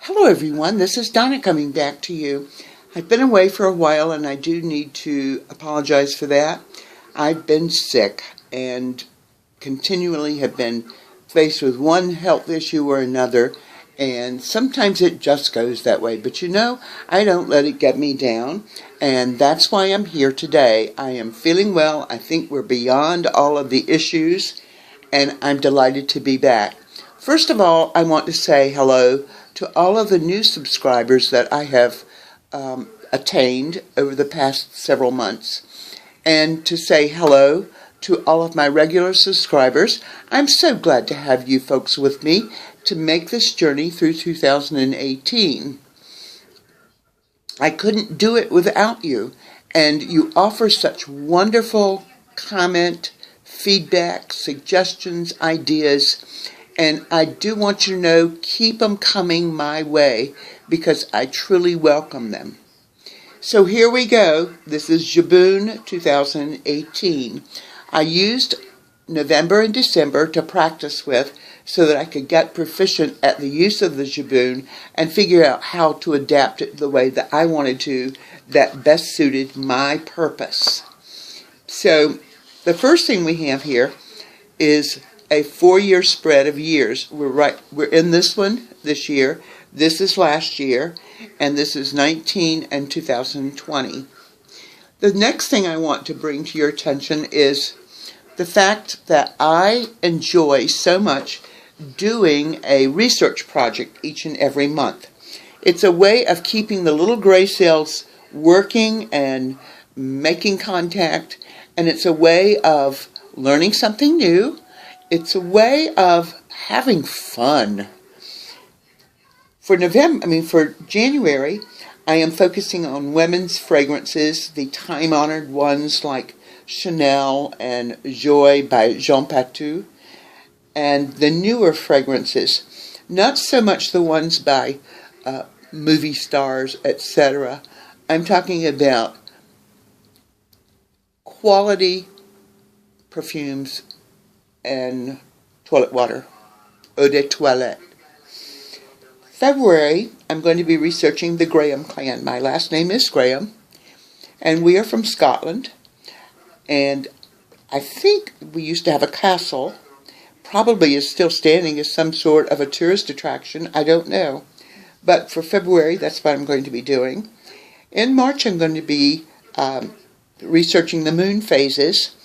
Hello everyone, this is Donna coming back to you. I've been away for a while and I do need to apologize for that. I've been sick and continually have been faced with one health issue or another, and sometimes it just goes that way. But I don't let it get me down, and that's why I'm here today. I am feeling well. I think we're beyond all of the issues, and I'm delighted to be back. First of all, I want to say hello to all of the new subscribers that I have attained over the past several months, and to say hello to all of my regular subscribers. I'm so glad to have you folks with me to make this journey through 2018. I couldn't do it without you, and you offer such wonderful comment, feedback, suggestions, ideas. And I do want you to know, keep them coming my way, because I truly welcome them. So here we go. This is Jibun 2018. I used November and December to practice with so that I could get proficient at the use of the Jibun and figure out how to adapt it the way that I wanted to, that best suited my purpose. So the first thing we have here is a 4-year spread of years. We're in this one this year. This is last year, and this is 19 and 2020. The next thing I want to bring to your attention is the fact that I enjoy so much doing a research project each and every month. It's a way of keeping the little gray cells working and making contact, and it's a way of learning something new. It's a way of having fun. For January, I am focusing on women's fragrances, the time-honored ones like Chanel and Joy by Jean Patou, and the newer fragrances, not so much the ones by movie stars, etc. I'm talking about quality perfumes and toilet water, eau de toilette. February, I'm going to be researching the Graham clan. My last name is Graham, and we are from Scotland, and I think we used to have a castle, probably is still standing as some sort of a tourist attraction, I don't know. But for February, that's what I'm going to be doing. In March, I'm going to be researching the moon phases,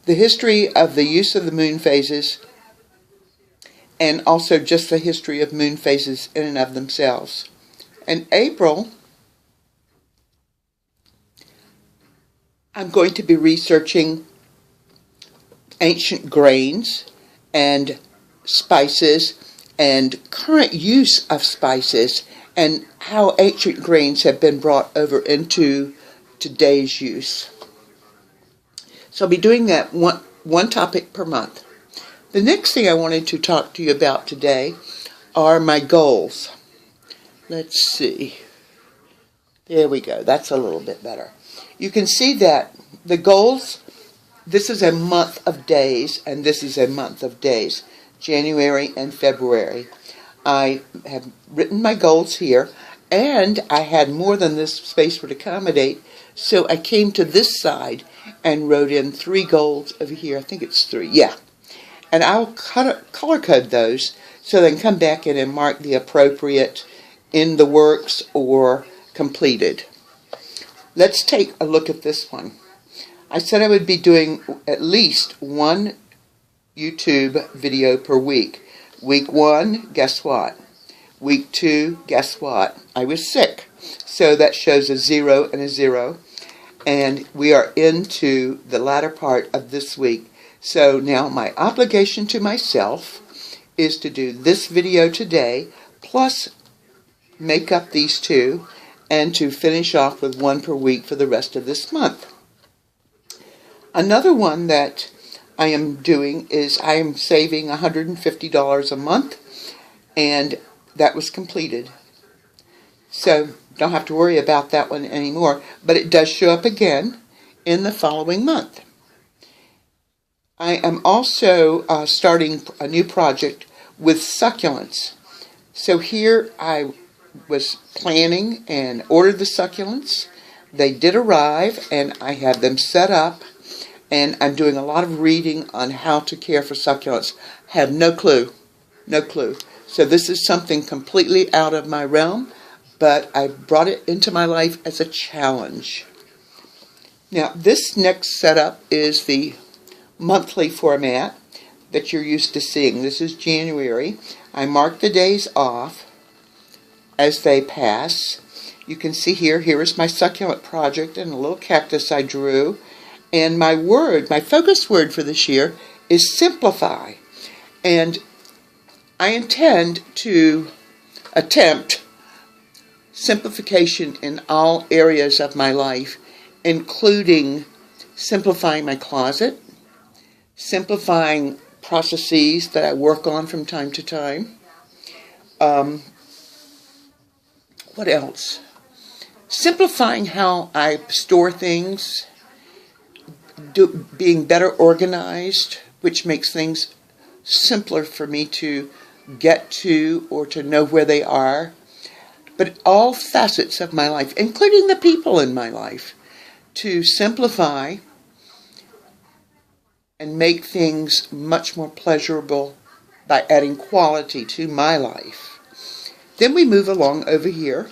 the history of the use of the moon phases, and also just the history of moon phases in and of themselves. In April, I'm going to be researching ancient grains and spices and current use of spices and how ancient grains have been brought over into today's use. So I'll be doing that one topic per month. The next thing I wanted to talk to you about today are my goals. Let's see. There we go. That's a little bit better. You can see that the goals, this is a month of days, and this is a month of days, January and February. I have written my goals here, and I had more than this space would accommodate, so I came to this side and wrote in 3 goals over here. I think it's 3, yeah. And I'll color code those so they can come back in and mark the appropriate in the works or completed. Let's take a look at this one. I said I would be doing at least 1 YouTube video per week. Week 1, guess what? Week 2, guess what? I was sick. So that shows a 0 and a 0. And we are into the latter part of this week. So now my obligation to myself is to do this video today, plus make up these 2, and to finish off with 1 per week for the rest of this month. Another one that I am doing is I am saving $150 a month, and that was completed. So don't have to worry about that one anymore, but it does show up again in the following month. I am also starting a new project with succulents. So here I was planning and ordered the succulents. They did arrive, and I have them set up, and I'm doing a lot of reading on how to care for succulents. Have no clue. No clue. So this is something completely out of my realm, but I brought it into my life as a challenge. Now, this next setup is the monthly format that you're used to seeing. This is January. I mark the days off as they pass. You can see here is my succulent project and a little cactus I drew. And my focus word for this year is simplify. And I intend to attempt simplification in all areas of my life, including simplifying my closet, simplifying processes that I work on from time to time. What else? Simplifying how I store things, being better organized, which makes things simpler for me to get to or to know where they are. But all facets of my life, including the people in my life, to simplify and make things much more pleasurable by adding quality to my life. Then we move along over here,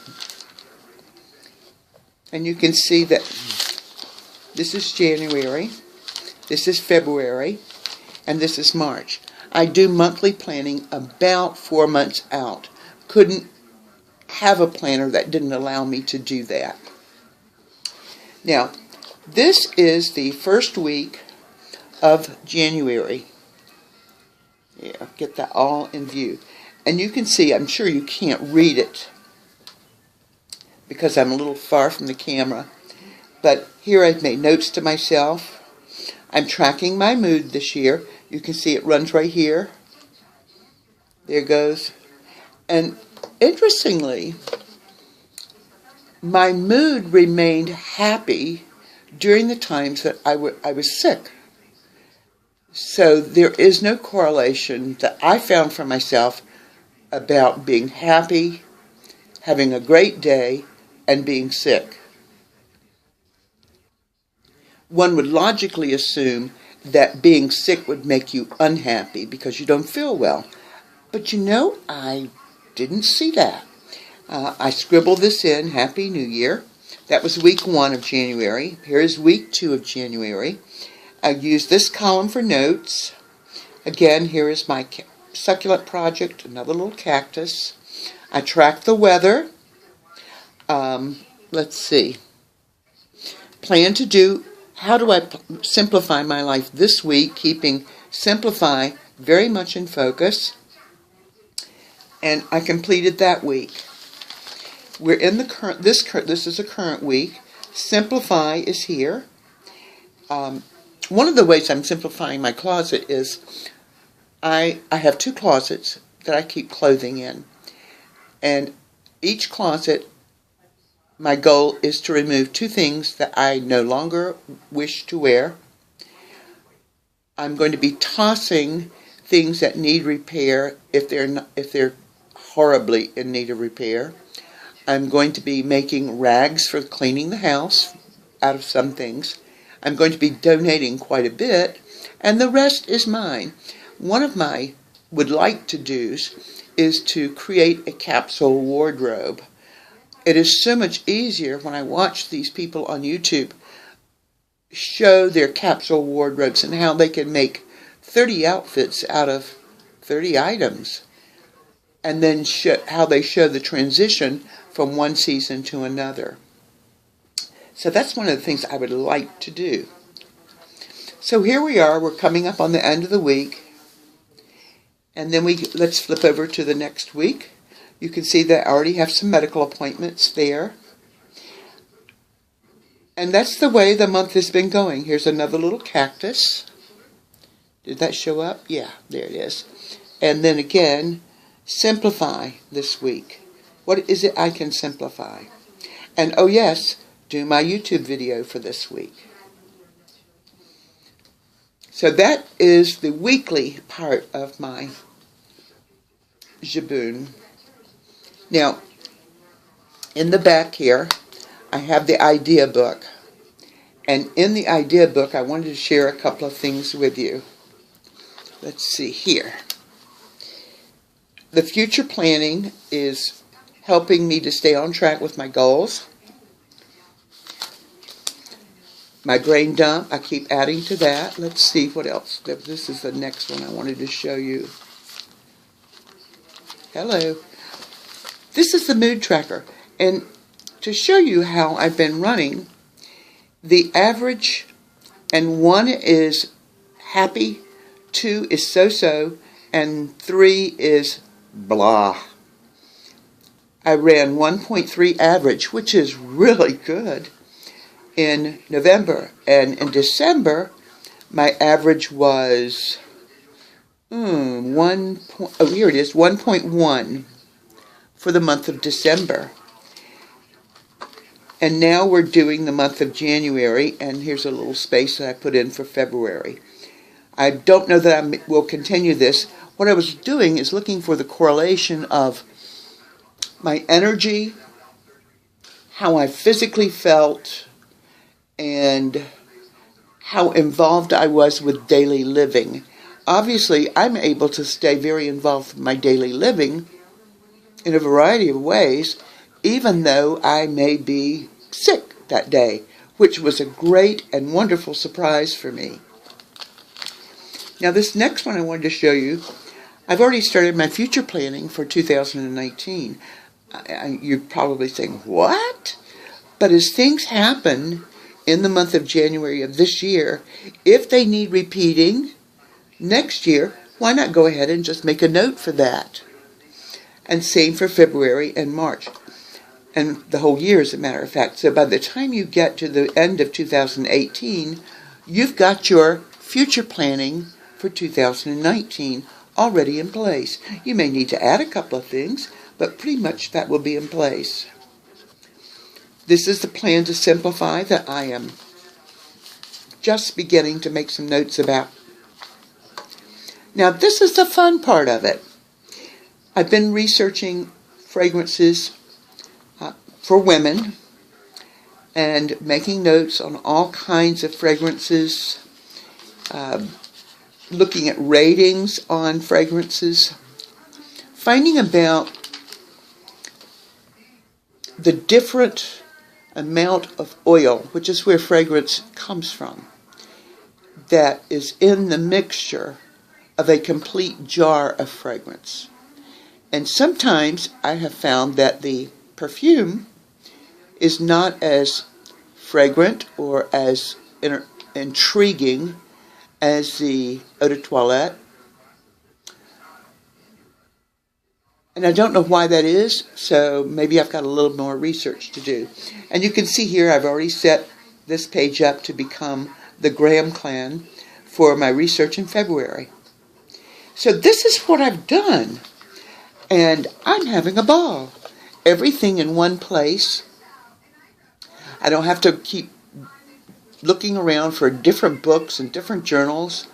and you can see that this is January, this is February, and this is March. I do monthly planning about 4 months out. Couldn't have a planner that didn't allow me to do that. Now, this is the first week of January. Yeah, get that all in view. And you can see, I'm sure you can't read it because I'm a little far from the camera. But here I've made notes to myself. I'm tracking my mood this year. You can see it runs right here. There it goes. And interestingly, my mood remained happy during the times that I was sick. So there is no correlation that I found for myself about being happy, having a great day, and being sick. One would logically assume that being sick would make you unhappy because you don't feel well. But you know, I didn't see that. I scribbled this in, Happy New Year. That was week 1 of January. Here is week 2 of January. I used this column for notes. Again, here is my succulent project, another little cactus. I tracked the weather. Let's see. Plan to do, how do I simplify my life this week, keeping simplify very much in focus. And I completed that week. We're in the current, this is a current week. Simplify is here. One of the ways I'm simplifying my closet is I have 2 closets that I keep clothing in. And each closet, my goal is to remove 2 things that I no longer wish to wear. I'm going to be tossing things that need repair if they're horribly in need of repair. I'm going to be making rags for cleaning the house out of some things. I'm going to be donating quite a bit, and the rest is mine. One of my would-like to-dos is to create a capsule wardrobe. It is so much easier when I watch these people on YouTube show their capsule wardrobes and how they can make 30 outfits out of 30 items, and then how they show the transition from one season to another. So that's one of the things I would like to do. So here we are, we're coming up on the end of the week. And then let's flip over to the next week. You can see that I already have some medical appointments there. And that's the way the month has been going. Here's another little cactus. Did that show up? Yeah, there it is. And then again, simplify this week. What is it I can simplify? And oh yes, do my YouTube video for this week. So that is the weekly part of my Jabun. Now, In the back here, I have the idea book. And in the idea book, I wanted to share a couple of things with you. Let's see here. The future planning is helping me to stay on track with my goals. My brain dump, I keep adding to that. Let's see what else. This is the next one I wanted to show you. Hello. This is the mood tracker. And to show you how I've been running, the average, and 1 is happy, 2 is so-so, and 3 is blah. I ran 1.3 average, which is really good, in November. And in December, my average was, here it is, 1.1 for the month of December. And now we're doing the month of January, and here's a little space that I put in for February. I don't know that I will continue this. What I was doing is looking for the correlation of my energy, how I physically felt, and how involved I was with daily living. Obviously, I'm able to stay very involved with my daily living in a variety of ways, even though I may be sick that day, which was a great and wonderful surprise for me. Now, this next one I wanted to show you, I've already started my future planning for 2019. You're probably saying, what? But as things happen in the month of January of this year, if they need repeating next year, why not go ahead and just make a note for that? And same for February and March. And the whole year, as a matter of fact. So by the time you get to the end of 2018, you've got your future planning for 2019 already in place. You may need to add a couple of things, but pretty much that will be in place. This is the plan to simplify that I am just beginning to make some notes about. Now, this is the fun part of it. I've been researching fragrances for women and making notes on all kinds of fragrances, looking at ratings on fragrances, finding about the different amount of oil, which is where fragrance comes from, that is in the mixture of a complete jar of fragrance. And sometimes I have found that the perfume is not as fragrant or as intriguing as the eau de toilette. And I don't know why that is, so maybe I've got a little more research to do. And you can see here I've already set this page up to become the Graham Clan for my research in February. So this is what I've done, and I'm having a ball. Everything in one place. I don't have to keep looking around for different books and different journals.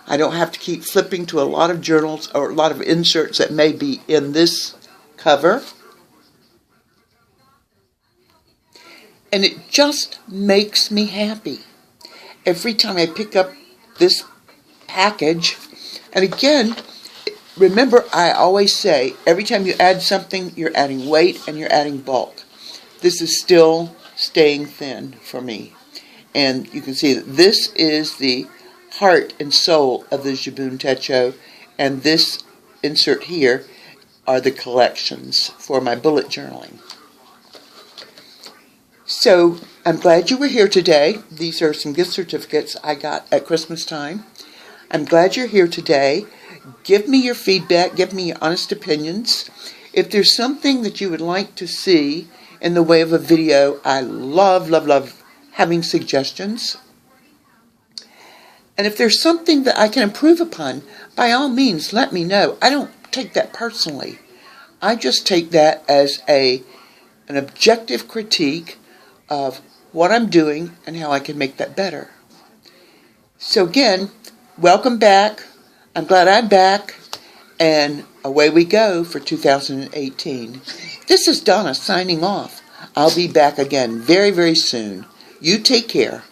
I don't have to keep flipping to a lot of journals or a lot of inserts that may be in this cover. And it just makes me happy every time I pick up this package. And again, remember, I always say, every time you add something, you're adding weight and you're adding bulk. This is still staying thin for me. And you can see that this is the heart and soul of the Jabun Techo, and this insert here are the collections for my bullet journaling. So I'm glad you were here today. These are some gift certificates I got at Christmas time. I'm glad you're here today. Give me your feedback. Give me your honest opinions. If there's something that you would like to see in the way of a video, I love, love, love having suggestions. And if there's something that I can improve upon, by all means, let me know. I don't take that personally. I just take that as an objective critique of what I'm doing and how I can make that better. So again, welcome back. I'm glad I'm back. And away we go for 2018. This is Donna signing off. I'll be back again very, very soon. You take care.